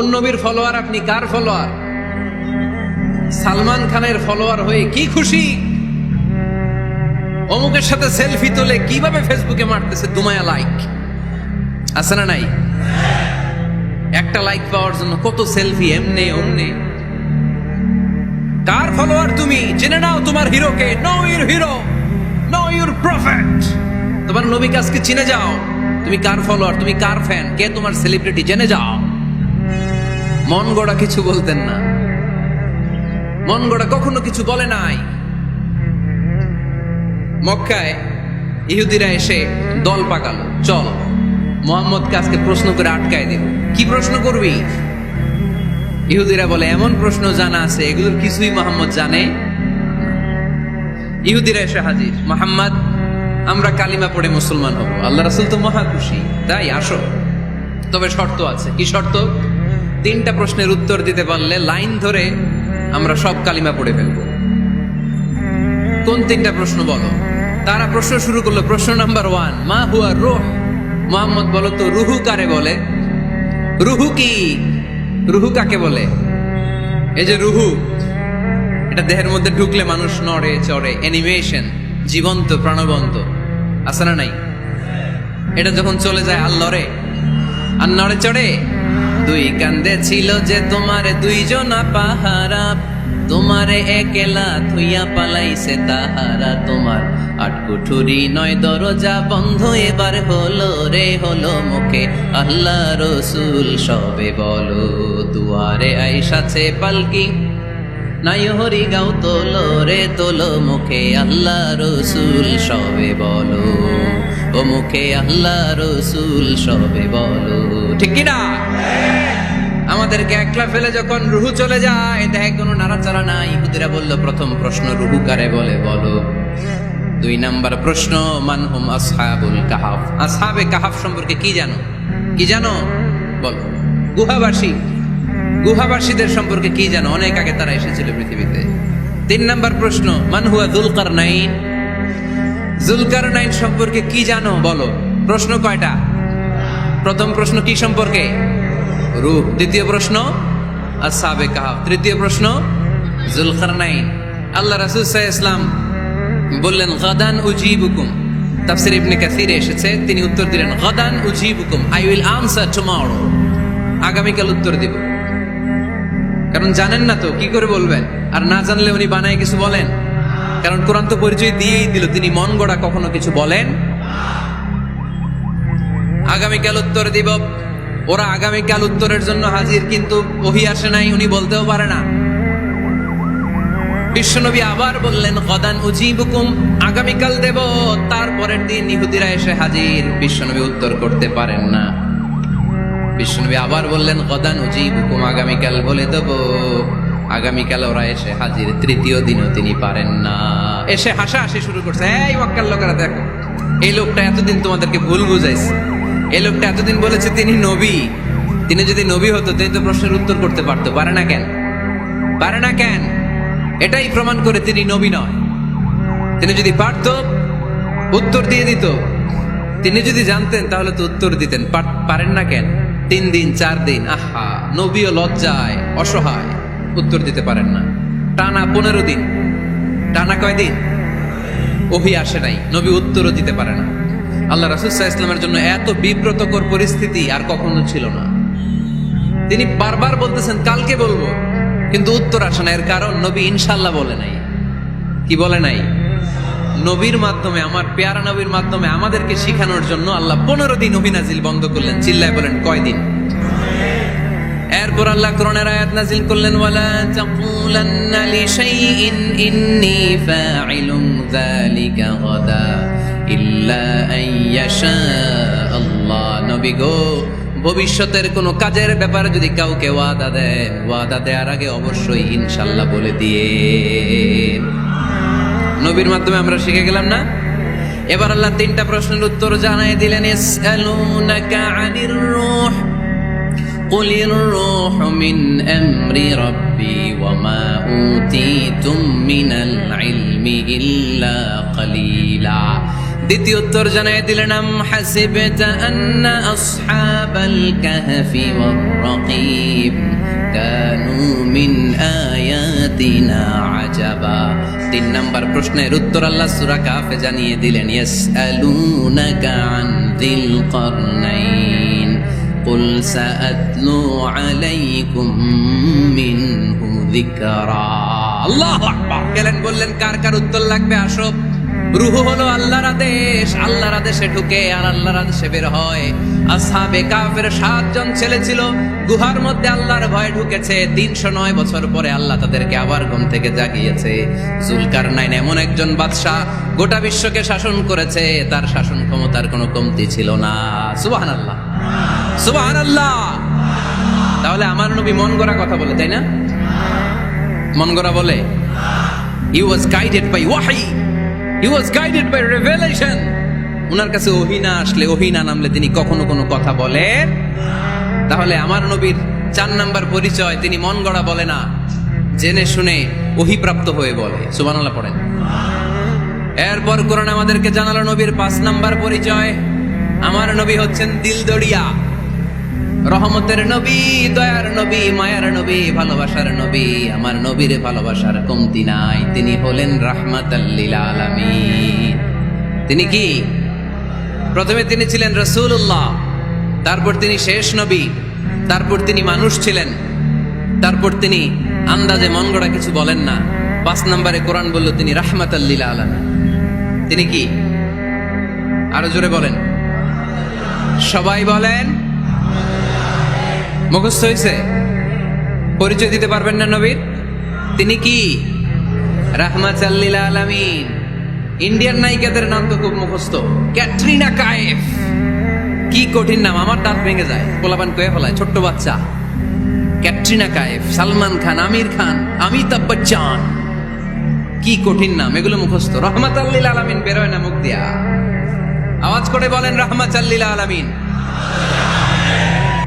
কোন নবীর ফলোয়ার আপনি? কার ফলোয়ার? সালমান খানের ফলোয়ার হয়ে কি খুশি? অমুকের সাথে সেলফি তুলে কিভাবে ফেসবুকে মারতেছে দুমায়া লাইক, আছে না নাই? একটা লাইক পাওয়ার জন্য কত সেলফি, এমনে ওমনে। কার ফলোয়ার তুমি? জেনে নাও তোমার হিরোকে। Know your hero, know your prophet. তোমার নবীকে আজকে চিনে যাও। তুমি কার ফলোয়ার, তুমি কার ফ্যান, কে তোমার সেলিব্রিটি, জেনে যাও। মন গড়া কিছু বলতেন না, মন গড়া কখনো কিছু বলে নাই। মক্কায় ইহুদিরা এসে দল পাকালো, চল মুহাম্মদকে আজকে প্রশ্ন করে আটকায় দিব। কি প্রশ্ন করবি? ইহুদিরা বলে এমন প্রশ্ন জানা আছে এগুলোর কিছুই মুহাম্মদ জানে। ইহুদিরা এসে হাজির, মুহাম্মদ আমরা কালিমা পড়ে মুসলমান হব। আল্লাহ রাসূল তো মহা খুশি, তাই আসো, তবে শর্ত আছে। কি শর্ত? 3টা প্রশ্নের উত্তর দিতে পারলে লাইন ধরে আমরা সব কালিমা পড়ে ফেলবো। কোন 3টা প্রশ্ন বলো? তারা প্রশ্ন শুরু করলো। প্রশ্ন নাম্বার 1, মা হুয়া রূহ। মুহাম্মদ বলো তো রুহু কারে বলে? রুহু কি? রুহু কাকে বলে? এই যে রুহু, এটা দেহের মধ্যে ঢুকলে মানুষ নড়ে চড়ে, অ্যানিমেশন, জীবন্ত প্রাণবন্ত, আছে না নাই? এটা যখন চলে যায় আর লড়ে আর নড়ে চড়ে। 2 কান্দে ছিল যে তোমারে 2 জনা পাহারা, তোমারে একলা থুইয়া পালাইছে তাহারা। তোমার 8 কুঠুরি 9 দরজা বন্ধ এবার হলো রে, হলো মুখে আল্লাহ রসুল সবে বলো। দুয়ারে আইসাছে পালকি, নাই হরি গাও তোলো রে তোলো, মুখে আল্লাহ রসুল সবে বলো। ও মুখে আল্লাহ রসুল সবে বলো। ঠিক কিনা? আমাদেরকে একলা ফেলে যখন রুহু চলে যায়, দেখে কোনো নাড়াচাড়া নাই। ইহুদিরা বললো প্রথম প্রশ্ন রুহু কারে বলে বলো। 2 নাম্বার প্রশ্ন, মানহুম আসহাবুল কাহাফ। আসহাবে কাহাফ সম্পর্কে কি জানো? কি জানো বলো। গুহাবাসী, গুহাবাসীদের সম্পর্কে কি জানো? অনেক আগে তারা এসেছিল পৃথিবীতে। 3 নাম্বার প্রশ্ন, মান হুয়া যুলকারনাইন। যুলকারনাইন সম্পর্কে কি জানো বলো। প্রশ্ন কয়টা? প্রথম প্রশ্ন কি সম্পর্কে? রূহ। দ্বিতীয় প্রশ্ন আসহাবে কাহাফ। তৃতীয় প্রশ্ন যুলকারনাইন। আল্লাহ রাসূল সাল্লাল্লাহু আলাইহি ওয়াসাল্লাম বললেন গাদান উজিবুকুম। তাফসীর ইবনে কাসিরে এসেছে, তিনি উত্তর দিলেন গাদান উজিবুকুম, আই উইল আনসার টুমরো। আগামীকাল উত্তর দিব। কারণ জানেন না তো কি করে বলবেন, আর না জানলে উনি বানায় কিছু বলেন। কারণ কোরআন তো পরিচয় দিয়েই দিল, তিনি মন গড়া কখনো কিছু বলেন। আগামীকাল উত্তর দিব। ওরা আগামীকাল উত্তরের জন্য হাজির, কিন্তু ওহী আসে নাই, উনি বলতেও পারে না। বিশ্বনবী আবার বললেন গদান উজিবুকুম, আগামীকাল দেব। তারপরের দিন ইহুদিরা এসে হাজির, বিশ্বনবী উত্তর করতে পারেন না। বিশ্বনবী আবার বললেন গদান উজিবুকুম, আগামীকাল বলে দেব। আগামীকাল ওরা এসে হাজির, তৃতীয় দিনও তিনি পারেন না। এসে হাসাহাসি শুরু করছে, এই মক্কার লোকেরা দেখো, এই লোকটা এতদিন তোমাদেরকে ভুল বুঝাইছে। এই লোকটা এতদিন বলেছে তিনি নবী। তিনি যদি নবী হতো তিনি তো প্রশ্নের উত্তর করতে পারতো, পারে না কেন? পারে না কেন? এটাই প্রমাণ করে তিনি নবী নয়। তিনি যদি পারত উত্তর দিয়ে দিত। তিনি যদি জানতেন তাহলে তো উত্তর দিতেন। পারেন না কেন? 3 দিন 4 দিন, আহা, নবীও লজ্জায় অসহায়, উত্তর দিতে পারেন না। টানা 15 দিন। টানা কয় দিন? ওহী আসে নাই, নবী উত্তরও দিতে পারে না। আল্লাহ রাসূল সাল্লাল্লাহু আলাইহি ওয়াসাল্লামের জন্য এত বিব্রতকর পরিস্থিতি আর কখনো ছিল না। তিনি বারবার বলতেছেন কালকে বলবো, কিন্তু উত্তর আসে না। এর কারণ নবী ইনশাআল্লাহ বলে নাই। কি বলে নাই? নবীর মাধ্যমে, আমার পেয়ারা নবীর মাধ্যমে আমাদেরকে শিখানোর জন্য আল্লাহ 15 দিন ওহী নাজিল বন্ধ করলেন। চিল্লায় বলেন কয়দিন? এরপর আল্লাহ কোরআনের আয়াত নাজিল করলেন, ওয়ালা তাকুলান্না লিশাইইন ইন্নী ফাইলুন যালিকা গাদা ইল্লা আইয়াশা আল্লাহ। নবী গো, ভবিষ্যতের কোন কাজের ব্যাপারে যদি কাউকে ওয়াদা দেন, ওয়াদা দেওয়ার আগে অবশ্যই ইনশাআল্লাহ বলে দিয়ে। নবীর মাধ্যমে আমরা শিখে গেলাম না? এবার আল্লাহ 3টা প্রশ্নের উত্তর জানাই দিলেন। ইয়াসআলুনাকা আনির রূহ কুলির রূহু মিন আমরি রাব্বি ওয়া মা উতীতুম মিনাল ইলমি ইল্লা কালিলা। দ্বিতীয় উত্তর জানাই দিলেন আম হাসিবতা আন্না আসহাবাল কাহফি ওয়ার রাকিব কানু মিন আয়াতিনা আজাবা। 3 নাম্বার প্রশ্নের উত্তর আল্লাহ সূরা কাহফে জানিয়ে দিলেন ইয়াসআলুনাকা আন যিল কারনাইন কুল সাআতলু আলাইকুম মিনহু যিকরা। আল্লাহু আকবার। গেলেন বললেন কার কার উত্তর লাগবে আসো। রূহ হলো আল্লাহর আদেশ, আল্লাহর আদেশে ঢুকে আর আল্লাহর আদেশে বের হয়। আসহাবে কাফের 7 জন ছেলে ছিল, গুহার মধ্যে আল্লাহর ভয়ে ঢুকেছে। 309 বছর পরে আল্লাহ তাদেরকে আবার ঘুম থেকে জাগিয়েছে। জুলকারনাইন এমন একজন বাদশা, গোটা বিশ্বকে শাসন করেছে, তার শাসন ক্ষমতার কোনো কমতি ছিল না। সুবহানাল্লাহ, সুবহানাল্লাহ। তাহলে আমার নবী মন গড়া কথা বলে, তাই না? মন গড়া বলে? He was guided by wahi. He was guided by revelation. উনার কাছে ওহী না আসলে, ওহী না নামলে তিনি কখনো কোনো কথা বলেন। তাহলে আমার নবীর 4 নাম্বার পরিচয়, তিনি মন গড়া বলে না, জেনে শুনে ওহী প্রাপ্ত হয়ে বলে। সুবহানাল্লাহ পড়েন। এরপর কোরআন আমাদেরকে জানালো নবীর 5 নাম্বার পরিচয়, আমার নবী হচ্ছেন দিলদরিয়া, রহমতের নবী, দয়ার নবী, মায়ার নবী, ভালোবাসার নবী। আমার নবীর ভালোবাসার কমতি নাই। তিনি হলেন রাহমাতাল লিল আলামিন। তিনি কি? প্রথমে তিনি ছিলেন রাসূলুল্লাহ, তারপর তিনি শেষ নবী, তারপর তিনি মানুষ ছিলেন, তারপর তিনি আন্দাজে মন গড়া কিছু বলেন না। 5 নম্বরে কোরআন বলল তিনি রাহমাতাল লিল আলামিন। তিনি কি? আরো জোরে বলেন, সবাই বলেন। মুখস্থ হয়েছে? পরিচয় দিতে পারবেন না নবীর? তিনি কি? রাহমাতাল লিল আলামিন। ইন্ডিয়ান নায়িকাদের নাম তো খুব মুখস্থ। ক্যাটরিনা কাইফ, কি কঠিন নাম, আমার দাঁত ভেঙে যায়। পোলাপান কয়ে ফেলায়, ছোট্ট বাচ্চা। ক্যাটরিনা কাইফ, সালমান খান, আমির খান, অমিতাভ বচ্চন, কি কঠিন নাম, এগুলো মুখস্থ। রাহমাতাল লিল আলামিন বেরোয় না মুখ দিয়া। আওয়াজ করে বলেন রাহমাতাল লিল আলামিন।